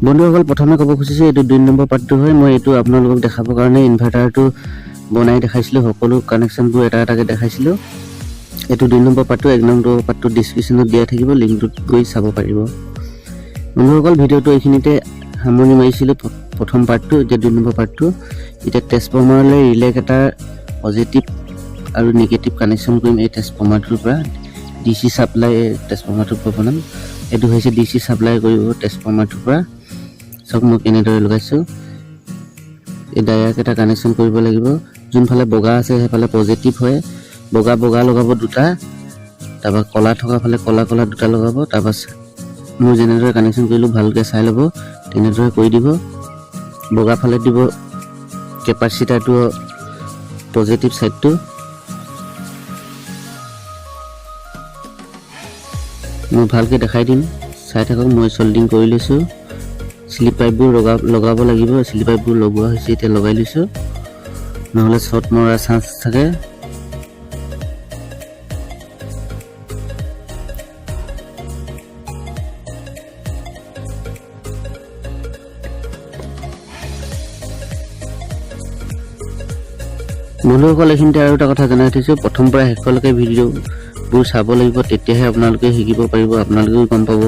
বন্ধুসকল প্ৰথমে ক'ব খুজিছোঁ এইটো 2 নম্বৰ পাৰ্টটো হয়। মই এইটো আপোনালোকক দেখাবৰ কাৰণে ইনভাৰ্টাৰটো বনাই দেখাইছিলোঁ, সকলো কানেকশ্যনবোৰ এটা এটাকৈ দেখাইছিলোঁ। এইটো 2 নম্বৰ পাৰ্টটো, 1 নম্বৰ পাৰ্টটো ডিছক্ৰিপশ্যনত দিয়া থাকিব, লিংকটোত গৈ চাব পাৰিব। বন্ধুসকল ভিডিঅ'টো এইখিনিতে সামৰণি মাৰিছিলোঁ, প্ৰথম পাৰ্টটো। এতিয়া 2 নম্বৰ পাৰ্টটো। এতিয়া ট্ৰেন্সফৰ্মাৰলৈ ৰিলে এটাৰ পজিটিভ আৰু নিগেটিভ কানেকশ্যন কৰিম এই ট্ৰেন্সফৰ্মাৰটোৰ পৰা। DC ছাপ্লাই ট্ৰেন্সফৰ্মাৰটোৰ পৰা বনাম। এইটো হৈছে DC ছাপ্লাই কৰিব ট্ৰেন্সফৰ্মাৰটোৰ পৰা। চাওক মই কেনেদৰে লগাইছোঁ। এই ডায়াৰকেইটা কানেকশ্যন কৰিব লাগিব। যোনফালে বগা আছে সেইফালে পজিটিভ হয়, বগা বগা লগাব দুটা, তাৰপৰা ক'লা থকা ফালে ক'লা ক'লা দুটা লগাব। তাৰপৰা মোৰ যেনেদৰে কানেকশ্যন কৰিলোঁ ভালকৈ চাই ল'ব, তেনেদৰে কৰি দিব। বগা ফালে দিব কেপাচিটাৰটো পজিটিভ ছাইডটো। মই ভালকৈ দেখাই দিম, চাই থাকক। মই চল্ডিং কৰি লৈছোঁ। স্লিপ পাইপবোৰ লগাব লাগিব। স্লিপ পাইপবোৰ লগোৱা হৈছে, এতিয়া লগাই লৈছোঁ, নহ'লে শ্বৰ্ট মৰাৰ চান্স থাকে। বন্ধুসকল এইখিনিতে আৰু এটা কথা জনাই থৈছোঁ, প্ৰথম পৰা শেষলৈকে ভিডিঅ'বোৰ চাব লাগিব, তেতিয়াহে আপোনালোকে শিকিব পাৰিব। আপোনালোকেও গম পাব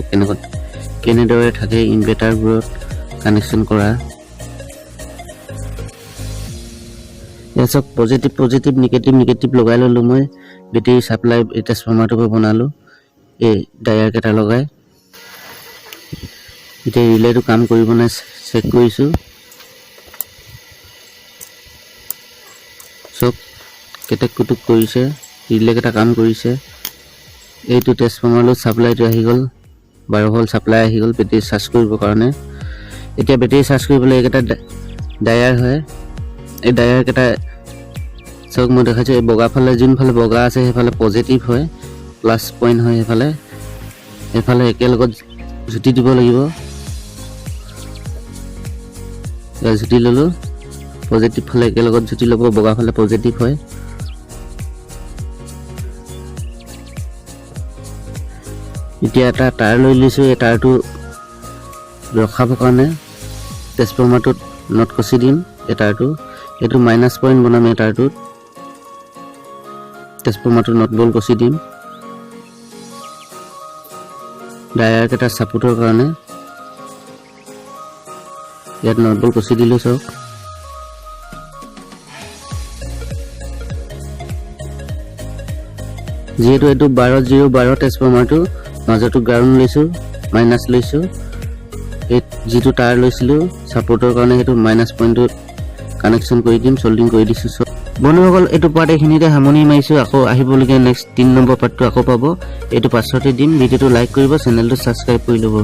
কেনেদৰে থাকে ইনভাৰ্টাৰবোৰত কানেকশ্যন কৰা। এয়া চাওক পজিটিভ নিগেটিভ লগাই ল'লোঁ। মই বেটেৰী ছাপ্লাই ট্ৰেন্সফৰ্মাৰটোৰ পৰা বনালোঁ এই ডায়াৰকেইটা লগাই। এতিয়া ৰিলেটো কাম কৰিব নাই চেক কৰিছোঁ। চব কেটেক কুটুক কৰিছে, ৰিলেকেইটা কাম কৰিছে। এইটো ট্ৰেন্সফৰ্মাৰলৈ ছাপ্লাইটো আহি গ'ল, 12 ভল্ট ছাপ্লাই আহি গ'ল বেটেৰী চাৰ্জ কৰিবৰ কাৰণে। এতিয়া বেটেৰী চাৰ্জ কৰিবলৈ এইকেইটা ডায়াৰ হয়। এই ডায়াৰকেইটা চাওক মই দেখাইছোঁ। এই বগা ফালে যোনফালে বগা আছে সেইফালে পজিটিভ হয়, প্লাছ পইণ্ট হয়। সেইফালে একেলগত জুতি দিব লাগিব। জুতি ল'লোঁ, পজিটিভ ফালে একেলগত জুতি ল'ব, বগা ফালে পজিটিভ হয়। এতিয়া এটা তাঁৰ লৈ লৈছোঁ। এই তাঁৰটো ৰখাবৰ কাৰণে ট্ৰেন্সফৰ্মাৰটোত নট কচি দিম। এই তাঁৰটো এইটো মাইনাছ পইণ্ট বনাম। এই তাঁৰটোত ট্ৰেন্সফৰ্মাৰটোত নট বল কচি দিম ডায়াৰকেইটা ছাপোৰ্টৰ কাৰণে। ইয়াত নট বল কচি দিলোঁ। চাওক যিহেতু এইটো 12-0-12 ট্ৰেন্সফৰ্মাৰটো, মাজতো গ্ৰাউণ্ড লৈছোঁ, মাইনাছ লৈছোঁ। এই যিটো তাঁৰ লৈছিলোঁ ছাপোৰ্টৰ কাৰণে সেইটো মাইনাছ পইণ্টটোত কানেকশ্যন কৰি দিম, চল্ডিং কৰি দিছোঁ। চব বন্ধুসকল এইটো পাৰ্ট এইখিনিতে সামৰণি মাৰিছোঁ। আকৌ আহিবলগীয়া নেক্সট 3 নম্বৰ পাৰ্টটো আকৌ পাব। এইটো পাছতে দিম। ভিডিঅ'টো লাইক কৰিব, চেনেলটো ছাবস্ক্ৰাইব কৰি ল'ব।